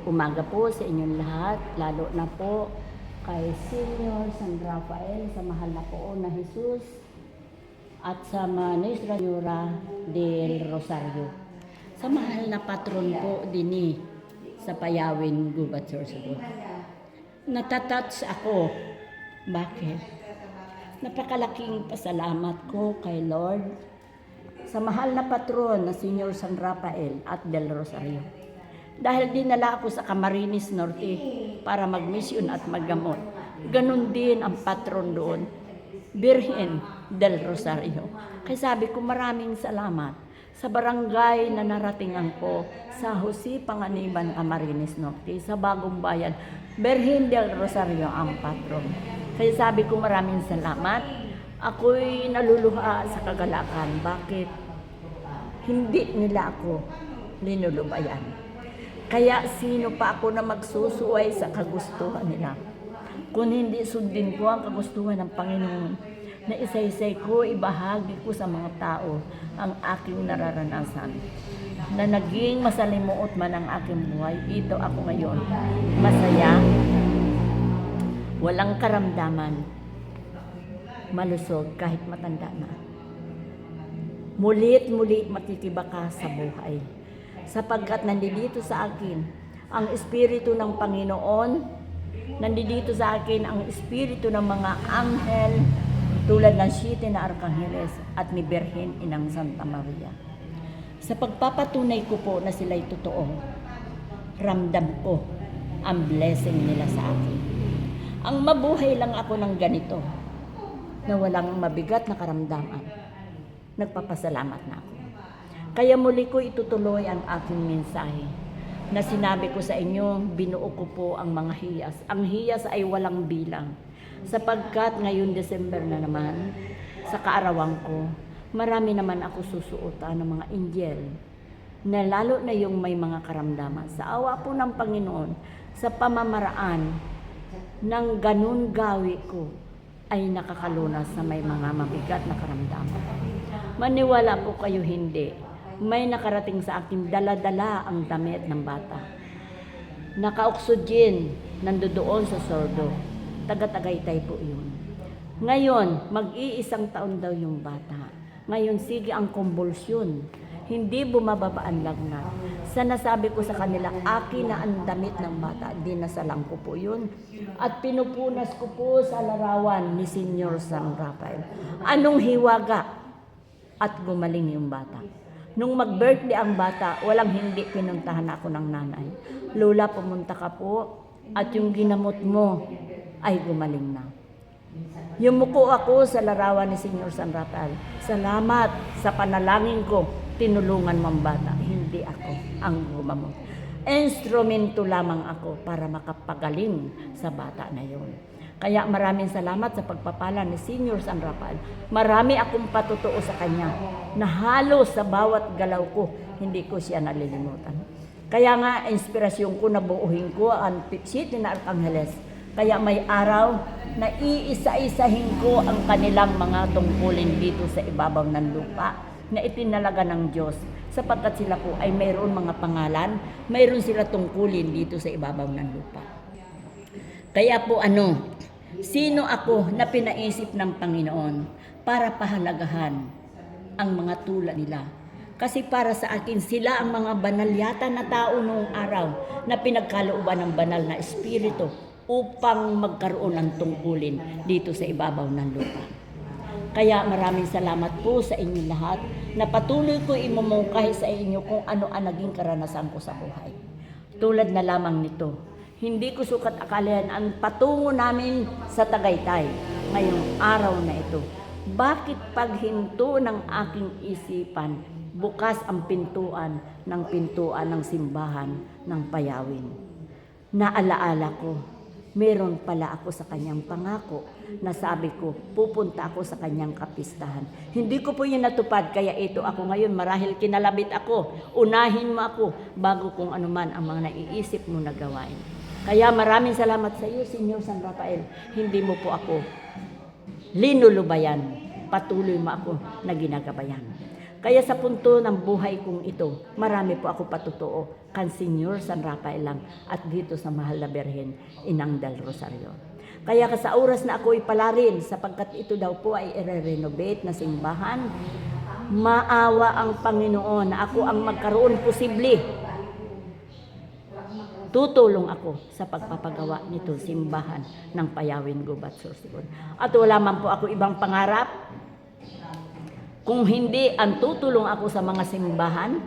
Umaga po sa inyong lahat, lalo na po kay Senior San Rafael, sa mahal na po na Jesus, at sa Maestra Yura del Rosario. Sa mahal na patron po din sa Payawin, Gubat, Sorsogon. Natatouch ako. Bakit? Napakalaking pasalamat ko kay Lord sa mahal na patron na Senior San Rafael at del Rosario. Dahil dinala ako sa Camarines Norte para magmisyon at maggamot. Ganon din ang patron doon, Birhen del Rosario. Kaya sabi ko maraming salamat sa barangay na naratingan ko sa Jose Panganiban, Camarines Norte, sa Bagong Bayan. Birhen del Rosario ang patron. Kaya sabi ko maraming salamat. Ako'y naluluha sa kagalakan. Bakit? Hindi nila ako linulubayan. Kaya sino pa ako na magsusuway sa kagustuhan nila? Kung hindi sundin ko ang kagustuhan ng Panginoon, na isa-isay ko, ibahagi ko sa mga tao ang aking nararanasan. Na naging masalimuot man ang aking buhay, ito ako ngayon. Masaya, walang karamdaman, malusog kahit matanda na. Mulit-muli makikibaka sa buhay. Sapagkat nandito sa akin ang Espiritu ng Panginoon, nandito sa akin ang Espiritu ng mga anghel tulad ng 7 na Arkangeles at ni Birhen Inang Santa Maria. Sa pagpapatunay ko po na sila'y totoo, ramdam ko ang blessing nila sa akin. Ang mabuhay lang ako ng ganito, na walang mabigat na karamdaman, nagpapasalamat na ako. Kaya muli ko itutuloy ang aking mensahe na sinabi ko sa inyo, binuo ko po ang mga hiyas. Ang hiyas ay walang bilang. Sapagkat ngayon December na naman, sa kaarawan ko, marami naman ako susuotan ng mga angel na lalo na yung may mga karamdaman. Sa awa po ng Panginoon, sa pamamaraan ng ganun gawi ko, ay nakakalunas sa may mga mabigat na karamdaman. Maniwala po kayo hindi. May nakarating sa akin, dala-dala ang damit ng bata. Naka-oxygen, nandoon sa sordo. Taga-Tagaytay po yun. Ngayon, mag-iisang taon daw yung bata. Ngayon, sige ang konvulsyon. Hindi bumababaan lagnat. Sa nasabi ko sa kanila, akin na ang damit ng bata. Dinasalang ko po yun. At pinupunas ko po sa larawan ni Senior San Rafael. Anong hiwaga? At gumaling yung bata. Nung mag-birthday ang bata, walang hindi pinuntahan ako ng nanay. Lola, pumunta ka po at yung ginamot mo ay gumaling na. Yumuko ako sa larawan ni Senior San Rafael. Salamat sa panalangin ko, tinulungan mo ang bata. Hindi ako ang gumamot. Instrumento lamang ako para makapagaling sa bata na yun. Kaya maraming salamat sa pagpapala ni Senior San Rafael. Marami akong patutuo sa kanya na halos sa bawat galaw ko, hindi ko siya nalilimutan. Kaya nga, inspirasyon ko na buuhin ko ang 7 na Arkangeles. Kaya may araw na iisa-isahin ko ang kanilang mga tungkulin dito sa ibabaw ng lupa na itinalaga ng Diyos. Sapagkat sila po ay mayroon mga pangalan, mayroon sila tungkulin dito sa ibabaw ng lupa. Kaya po sino ako na pinaisip ng Panginoon para pahalagahan ang mga tulad nila? Kasi para sa akin, sila ang mga banal yata na tao noong araw na pinagkalooban ng banal na espiritu upang magkaroon ng tungkulin dito sa ibabaw ng lupa. Kaya maraming salamat po sa inyo lahat na patuloy ko imumungkahi sa inyo kung ano ang naging karanasan ko sa buhay. Tulad na lamang nito, hindi ko sukat akalain ang patungo namin sa Tagaytay ngayong araw na ito. Bakit paghinto ng aking isipan, bukas ang pintuan ng simbahan ng Payawin. Naalaala ko, meron pala ako sa kanyang pangako na sabi ko, pupunta ako sa kanyang kapistahan. Hindi ko po yun natupad, kaya ito ako ngayon, marahil kinalabit ako. Unahin mo ako bago kung anuman ang mga naiisip mo na gawain. Kaya maraming salamat sa iyo, Senior San Rafael. Hindi mo po ako linulubayan. Patuloy mo ako na ginagabayan. Kaya sa punto ng buhay kong ito, marami po ako patutuo kan Senyor San Rafael lang at dito sa Mahal na Birhen, Inang del Rosario. Kaya sa oras na ako ipalarin, sapagkat ito daw po ay i-renovate na simbahan, maawa ang Panginoon na ako ang magkaroon posible. Tutulong ako sa pagpapagawa nito simbahan ng Payawin Gubat Sorsogon. At wala man po ako ibang pangarap, kung hindi ang tutulong ako sa mga simbahan,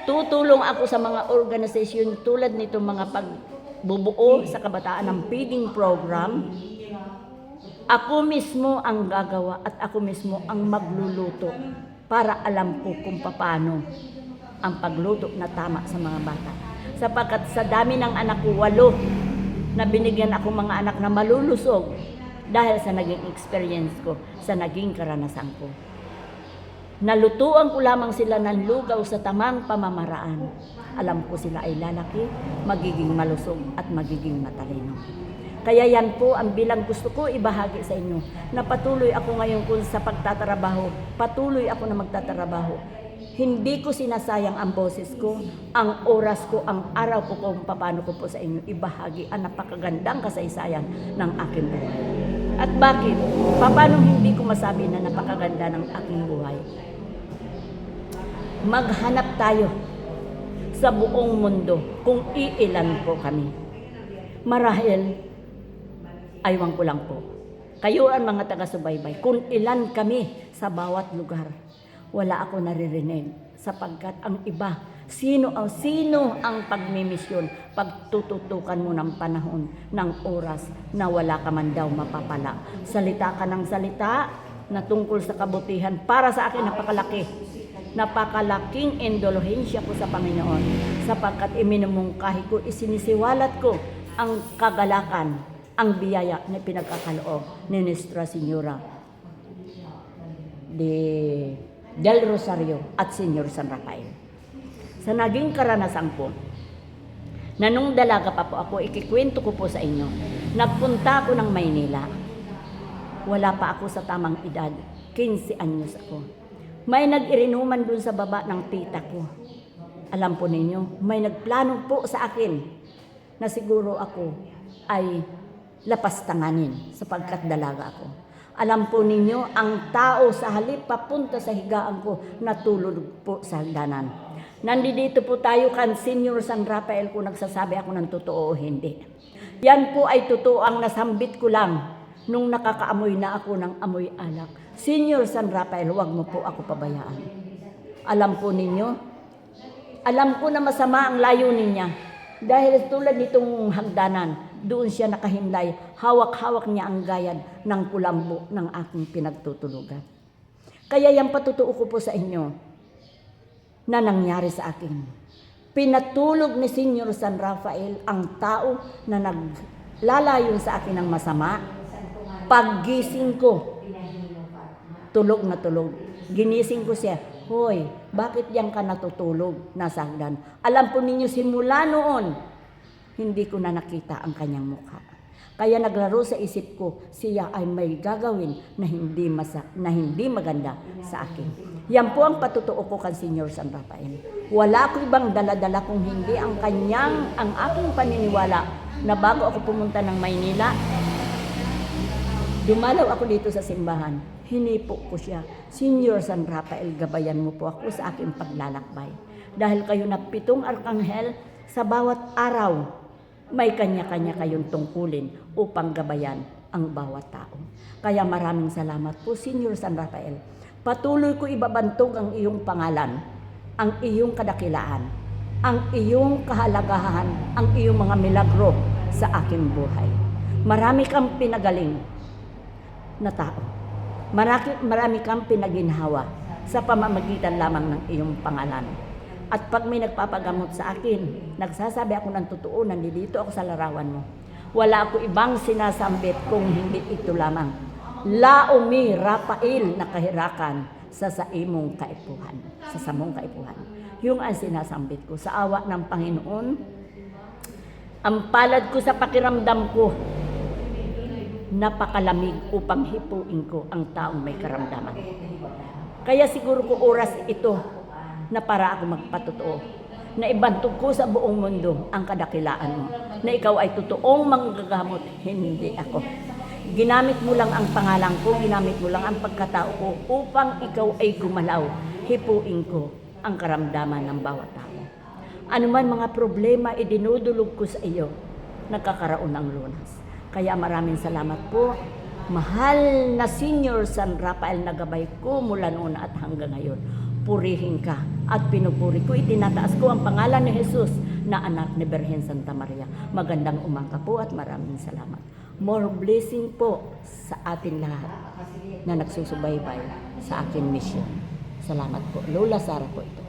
tutulong ako sa mga organisasyon tulad nito mga pagbubuo sa kabataan ng feeding program. Ako mismo ang gagawa at ako mismo ang magluluto para alam ko kung paano ang pagluto na tama sa mga bata. Sapagkat sa dami ng anak ko, 8 na binigyan ako mga anak na malulusog dahil sa naging experience ko, sa naging karanasan ko. Nalutuan ko lamang sila ng lugaw sa tamang pamamaraan. Alam ko sila ay lalaki, magiging malusog at magiging matalino. Kaya yan po ang bilang gusto ko ibahagi sa inyo, na patuloy ako ngayon kung sa pagtatrabaho, patuloy ako na magtatrabaho. Hindi ko sinasayang ang boses ko, ang oras ko, ang araw ko kung paano ko po sa inyo ibahagi ang napakagandang kasaysayan ng aking buhay. At bakit? Paano hindi ko masabi na napakaganda ng aking buhay? Maghanap tayo sa buong mundo kung iilan po kami. Marahil, aywan ko lang po. Kayo ang mga taga-subaybay, kung ilan kami sa bawat lugar, wala ako naririnig sapagkat ang iba, sino ang pagmimisyon, pagtututukan mo ng panahon, ng oras na wala ka man daw mapapala. Salita ka ng salita na tungkol sa kabutihan. Para sa akin, napakalaking indulhensya ko sa Panginoon sapagkat iminumungkahi ko, isinisiwalat ko ang kagalakan, ang biyaya na pinagkakaloob ni Nuestra Señora del Rosario at Senyor San Rafael. Sa naging karanasan ko, na nung dalaga pa po ako, ikikwento ko po sa inyo, nagpunta ako ng Maynila. Wala pa ako sa tamang edad, 15 anyos ako. May nag-irinuman dun sa baba ng tita ko. Alam po ninyo, may nagplano po sa akin na siguro ako ay lapastanganin sapagkat dalaga ako. Alam po ninyo, ang tao sa halip papunta sa higaan ko, natulog po sa hagdanan. Nandito po tayo kan Senyor San Rafael kung nagsasabi ako ng totoo o hindi. Yan po ay totoo, ang nasambit ko lang nung nakakaamoy na ako ng amoy alak. Senyor San Rafael, huwag mo po ako pabayaan. Alam po ninyo, alam ko na masama ang layunin niya. Dahil tulad nitong hagdanan, doon siya nakahimlay, hawak-hawak niya ang gayad ng kulambo ng aking pinagtutulugan. Kaya yan patutuo ko po sa inyo na nangyari sa akin. Pinatulog ni Senyor San Rafael ang tao na naglalayon sa akin ng masama. Paggising ko, tulog na tulog. Ginising ko siya, hoy, bakit yan ka natutulog? Nasa hagdan. Alam po ninyo, simula noon, hindi ko na nakita ang kanyang mukha. Kaya naglaro sa isip ko, siya ay may gagawin na hindi maganda sa akin. Yan po ang patutuo ko kan Senyor San Rafael. Wala ko ibang daladala kung hindi ang aking paniniwala na bago ako pumunta ng Maynila, dumalaw ako dito sa simbahan. Hinipo ko siya, Senyor San Rafael, gabayan mo po ako sa aking paglalakbay. Dahil kayo na 7 arkanghel, sa bawat araw, may kanya-kanya kayong tungkulin upang gabayan ang bawat tao. Kaya maraming salamat po, Senyor San Rafael. Patuloy ko ibabantog ang iyong pangalan, ang iyong kadakilaan, ang iyong kahalagahan, ang iyong mga milagro sa aking buhay. Marami kang pinagaling na tao. Marami kang pinaginhawa sa pamamagitan lamang ng iyong pangalan. At pag may nagpapagamot sa akin, nagsasabi ako ng totoo, nandito ako sa larawan mo. Wala ako ibang sinasambit kung hindi ito lamang. Laomi Rafael na kahirakan sa imong kaipuhan, sa samong kaipuhan. Yung ang sinasambit ko sa awa ng Panginoon. Ang palad ko sa pakiramdam ko, napakalamig upang hipuin ko ang taong may karamdaman. Kaya siguro ko oras ito na para ako magpatotoo. na ibantog ko sa buong mundo ang kadakilaan mo, na ikaw ay totoong manggagamot, hindi ako. Ginamit mo lang ang pangalan ko, ginamit mo lang ang pagkatao ko upang ikaw ay gumalaw. Hipuin ko ang karamdaman ng bawat tao. Ano man mga problema, idinudulog ko sa iyo, nagkakaroon ng lunas. Kaya maraming salamat po, mahal na Senior San Rafael na gabay ko mula noon at hanggang ngayon. Purihin ka at pinupuri ko, itinataas ko ang pangalan ni Jesus na anak ni Birhen Santa Maria. Magandang umaga po at maraming salamat. More blessing po sa atin lahat na nagsusubaybay sa akin mission. Salamat po. Lola Sara po ito.